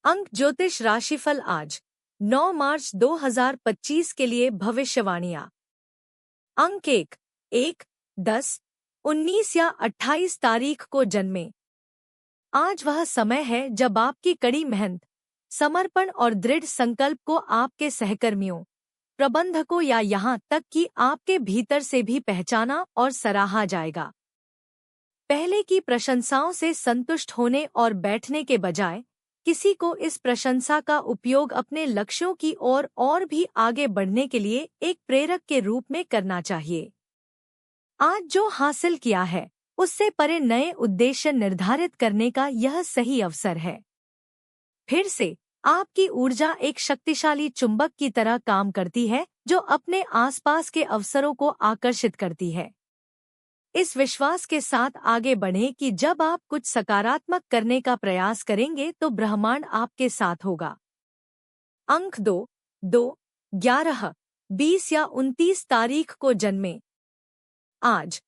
अंक ज्योतिष राशिफल आज 9 मार्च 2025 के लिए भविष्यवाणियां। अंक 1, 10, 19 या 28 तारीख को जन्मे। आज वह समय है जब आपकी कड़ी मेहनत, समर्पण और दृढ़ संकल्प को आपके सहकर्मियों, प्रबंधकों या यहाँ तक कि आपके भीतर से भी पहचाना और सराहा जाएगा। पहले की प्रशंसाओं से संतुष्ट होने और बैठने के बजाय किसी को इस प्रशंसा का उपयोग अपने लक्ष्यों की ओर और भी आगे बढ़ने के लिए एक प्रेरक के रूप में करना चाहिए। आज जो हासिल किया है उससे परे नए उद्देश्य निर्धारित करने का यह सही अवसर है। फिर से आपकी ऊर्जा एक शक्तिशाली चुंबक की तरह काम करती है जो अपने आसपास के अवसरों को आकर्षित करती है। इस विश्वास के साथ आगे बढ़ें कि जब आप कुछ सकारात्मक करने का प्रयास करेंगे तो ब्रह्मांड आपके साथ होगा। अंक 2, 11, 20 या 29 तारीख को जन्मे। आज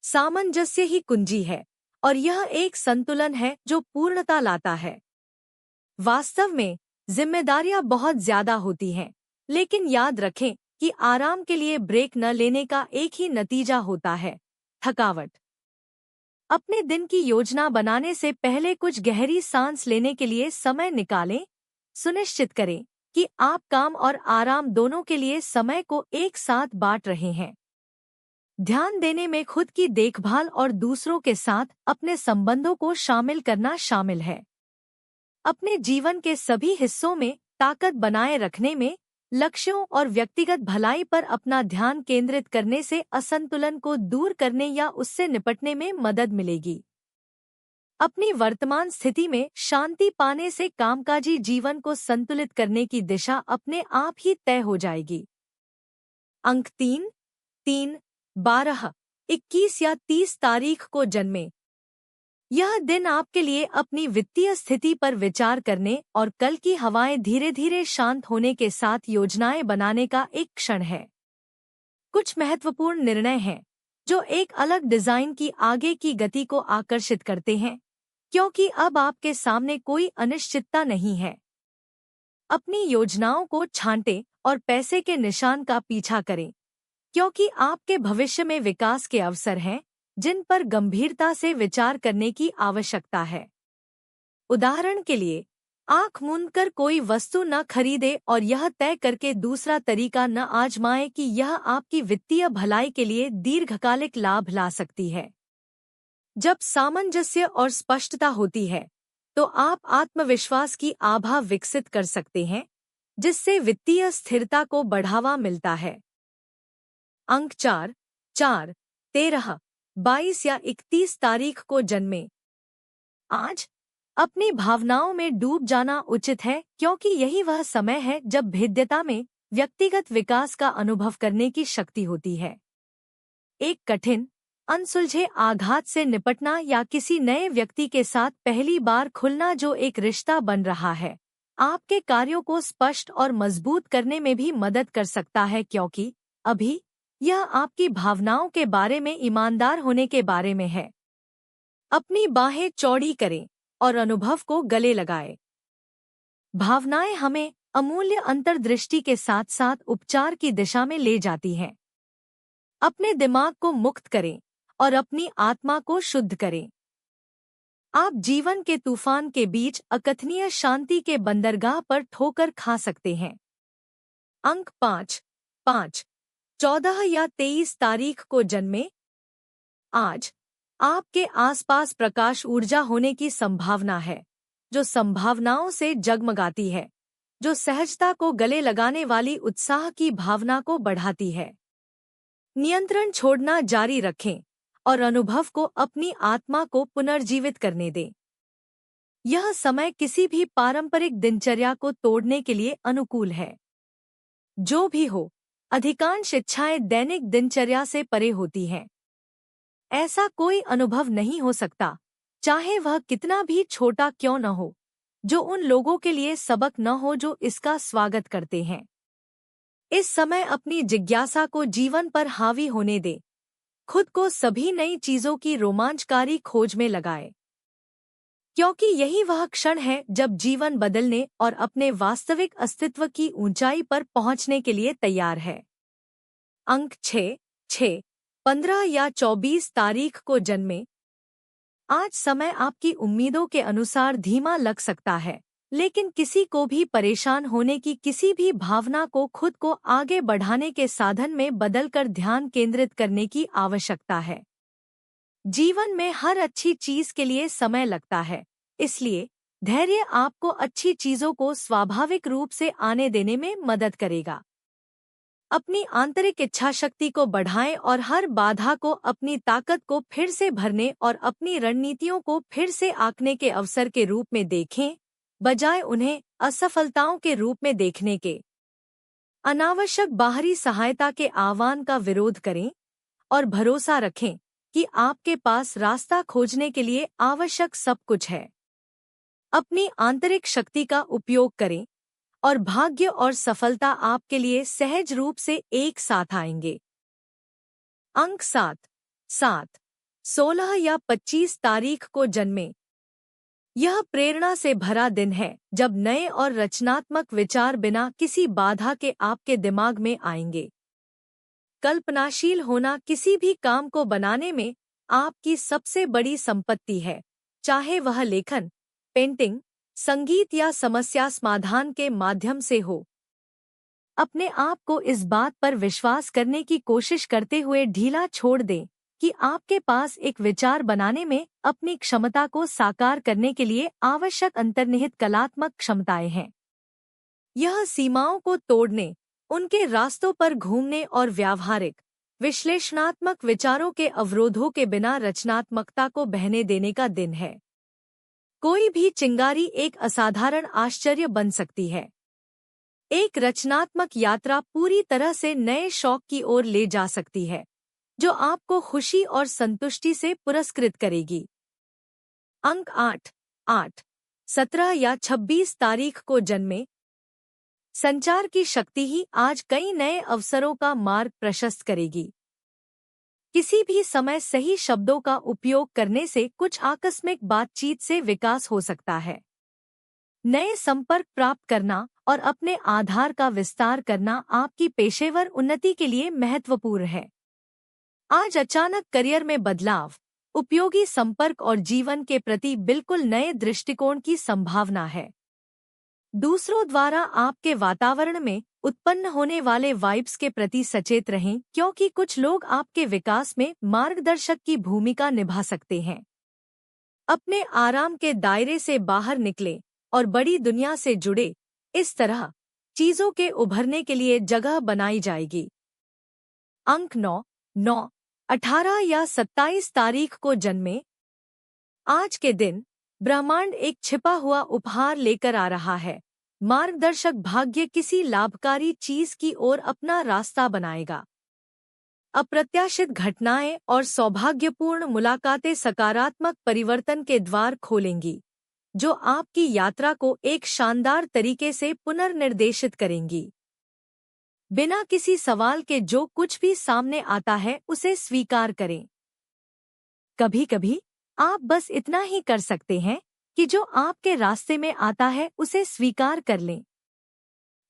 सामंजस्य ही कुंजी है और यह एक संतुलन है जो पूर्णता लाता है। वास्तव में जिम्मेदारियां बहुत ज्यादा होती हैं, लेकिन याद रखें कि आराम के लिए ब्रेक न लेने का एक ही नतीजा होता है, थकावट। अपने दिन की योजना बनाने से पहले कुछ गहरी सांस लेने के लिए समय निकालें। सुनिश्चित करें कि आप काम और आराम दोनों के लिए समय को एक साथ बांट रहे हैं। ध्यान देने में खुद की देखभाल और दूसरों के साथ अपने संबंधों को शामिल करना शामिल है। अपने जीवन के सभी हिस्सों में ताकत बनाए रखने में लक्ष्यों और व्यक्तिगत भलाई पर अपना ध्यान केंद्रित करने से असंतुलन को दूर करने या उससे निपटने में मदद मिलेगी। अपनी वर्तमान स्थिति में शांति पाने से कामकाजी जीवन को संतुलित करने की दिशा अपने आप ही तय हो जाएगी। अंक 3, 12, 21 या 30 तारीख को जन्मे। यह दिन आपके लिए अपनी वित्तीय स्थिति पर विचार करने और कल की हवाएं धीरे धीरे शांत होने के साथ योजनाएं बनाने का एक क्षण है। कुछ महत्वपूर्ण निर्णय हैं जो एक अलग डिजाइन की आगे की गति को आकर्षित करते हैं, क्योंकि अब आपके सामने कोई अनिश्चितता नहीं है। अपनी योजनाओं को छांटें और पैसे के निशान का पीछा करें, क्योंकि आपके भविष्य में विकास के अवसर हैं जिन पर गंभीरता से विचार करने की आवश्यकता है। उदाहरण के लिए, आंख मूंदकर कोई वस्तु न खरीदे और यह तय करके दूसरा तरीका न आजमाएं कि यह आपकी वित्तीय भलाई के लिए दीर्घकालिक लाभ ला सकती है। जब सामंजस्य और स्पष्टता होती है तो आप आत्मविश्वास की आभा विकसित कर सकते हैं, जिससे वित्तीय स्थिरता को बढ़ावा मिलता है। अंक 4, 13, 22 या 31 तारीख को जन्मे। आज अपनी भावनाओं में डूब जाना उचित है, क्योंकि यही वह समय है जब भेद्यता में व्यक्तिगत विकास का अनुभव करने की शक्ति होती है। एक कठिन, अनसुलझे आघात से निपटना या किसी नए व्यक्ति के साथ पहली बार खुलना जो एक रिश्ता बन रहा है, आपके कार्यों को स्पष्ट और मजबूत करने में भी मदद कर सकता है, क्योंकि अभी यह आपकी भावनाओं के बारे में ईमानदार होने के बारे में है। अपनी बाहें चौड़ी करें और अनुभव को गले लगाएं। भावनाएं हमें अमूल्य अंतर्दृष्टि के साथ साथ उपचार की दिशा में ले जाती हैं। अपने दिमाग को मुक्त करें और अपनी आत्मा को शुद्ध करें। आप जीवन के तूफान के बीच अकथनीय शांति के बंदरगाह पर ठोकर खा सकते हैं। अंक 5, 14 या 23 तारीख को जन्मे। आज आपके आसपास प्रकाश ऊर्जा होने की संभावना है, जो संभावनाओं से जगमगाती है, जो सहजता को गले लगाने वाली उत्साह की भावना को बढ़ाती है। नियंत्रण छोड़ना जारी रखें और अनुभव को अपनी आत्मा को पुनर्जीवित करने दें। यह समय किसी भी पारंपरिक दिनचर्या को तोड़ने के लिए अनुकूल है। जो भी हो, अधिकांश इच्छाएं दैनिक दिनचर्या से परे होती हैं। ऐसा कोई अनुभव नहीं हो सकता, चाहे वह कितना भी छोटा क्यों न हो, जो उन लोगों के लिए सबक न हो जो इसका स्वागत करते हैं। इस समय अपनी जिज्ञासा को जीवन पर हावी होने दे। खुद को सभी नई चीजों की रोमांचकारी खोज में लगाए। क्योंकि यही वह क्षण है जब जीवन बदलने और अपने वास्तविक अस्तित्व की ऊंचाई पर पहुंचने के लिए तैयार है। अंक 6, 6, 15 या 24 तारीख को जन्मे। आज समय आपकी उम्मीदों के अनुसार धीमा लग सकता है, लेकिन किसी को भी परेशान होने की किसी भी भावना को खुद को आगे बढ़ाने के साधन में बदलकर ध्यान केंद्रित करने की आवश्यकता है। जीवन में हर अच्छी चीज के लिए समय लगता है, इसलिए धैर्य आपको अच्छी चीजों को स्वाभाविक रूप से आने देने में मदद करेगा। अपनी आंतरिक इच्छा शक्ति को बढ़ाएं और हर बाधा को अपनी ताकत को फिर से भरने और अपनी रणनीतियों को फिर से आंकने के अवसर के रूप में देखें, बजाय उन्हें असफलताओं के रूप में देखने के। अनावश्यक बाहरी सहायता के आह्वान का विरोध करें और भरोसा रखें कि आपके पास रास्ता खोजने के लिए आवश्यक सब कुछ है। अपनी आंतरिक शक्ति का उपयोग करें और भाग्य और सफलता आपके लिए सहज रूप से एक साथ आएंगे। अंक 7, 7, 16 या 25 तारीख को जन्मे। यह प्रेरणा से भरा दिन है जब नए और रचनात्मक विचार बिना किसी बाधा के आपके दिमाग में आएंगे। कल्पनाशील होना किसी भी काम को बनाने में आपकी सबसे बड़ी संपत्ति है, चाहे वह लेखन, पेंटिंग, संगीत या समस्या समाधान के माध्यम से हो। अपने आप को इस बात पर विश्वास करने की कोशिश करते हुए ढीला छोड़ दें कि आपके पास एक विचार बनाने में अपनी क्षमता को साकार करने के लिए आवश्यक अंतर्निहित कलात्मक क्षमताएं हैं। यह सीमाओं को तोड़ने, उनके रास्तों पर घूमने और व्यावहारिक, विश्लेषणात्मक विचारों के अवरोधों के बिना रचनात्मकता को बहने देने का दिन है। कोई भी चिंगारी एक असाधारण आश्चर्य बन सकती है। एक रचनात्मक यात्रा पूरी तरह से नए शौक की ओर ले जा सकती है, जो आपको खुशी और संतुष्टि से पुरस्कृत करेगी। अंक 8, 8, 17 या 26 तारीख को जन्मे। संचार की शक्ति ही आज कई नए अवसरों का मार्ग प्रशस्त करेगी। किसी भी समय सही शब्दों का उपयोग करने से कुछ आकस्मिक बातचीत से विकास हो सकता है। नए संपर्क प्राप्त करना और अपने आधार का विस्तार करना आपकी पेशेवर उन्नति के लिए महत्वपूर्ण है। आज अचानक करियर में बदलाव, उपयोगी संपर्क और जीवन के प्रति बिल्कुल नए दृष्टिकोण की संभावना है। दूसरों द्वारा आपके वातावरण में उत्पन्न होने वाले वाइब्स के प्रति सचेत रहें, क्योंकि कुछ लोग आपके विकास में मार्गदर्शक की भूमिका निभा सकते हैं। अपने आराम के दायरे से बाहर निकलें और बड़ी दुनिया से जुड़े, इस तरह चीजों के उभरने के लिए जगह बनाई जाएगी। अंक 9, 9, 18 या 27 तारीख को जन्मे। आज के दिन ब्रह्मांड एक छिपा हुआ उपहार लेकर आ रहा है। मार्गदर्शक भाग्य किसी लाभकारी चीज की ओर अपना रास्ता बनाएगा। अप्रत्याशित घटनाएं और सौभाग्यपूर्ण मुलाकातें सकारात्मक परिवर्तन के द्वार खोलेंगी, जो आपकी यात्रा को एक शानदार तरीके से पुनर्निर्देशित करेंगी। बिना किसी सवाल के जो कुछ भी सामने आता है उसे स्वीकार करें। कभी-कभी आप बस इतना ही कर सकते हैं कि जो आपके रास्ते में आता है उसे स्वीकार कर लें।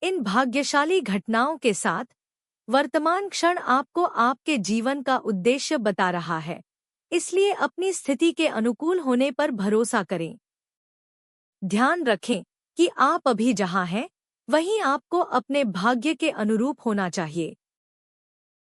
इन भाग्यशाली घटनाओं के साथ वर्तमान क्षण आपको आपके जीवन का उद्देश्य बता रहा है, इसलिए अपनी स्थिति के अनुकूल होने पर भरोसा करें। ध्यान रखें कि आप अभी जहां हैं, वहीं आपको अपने भाग्य के अनुरूप होना चाहिए।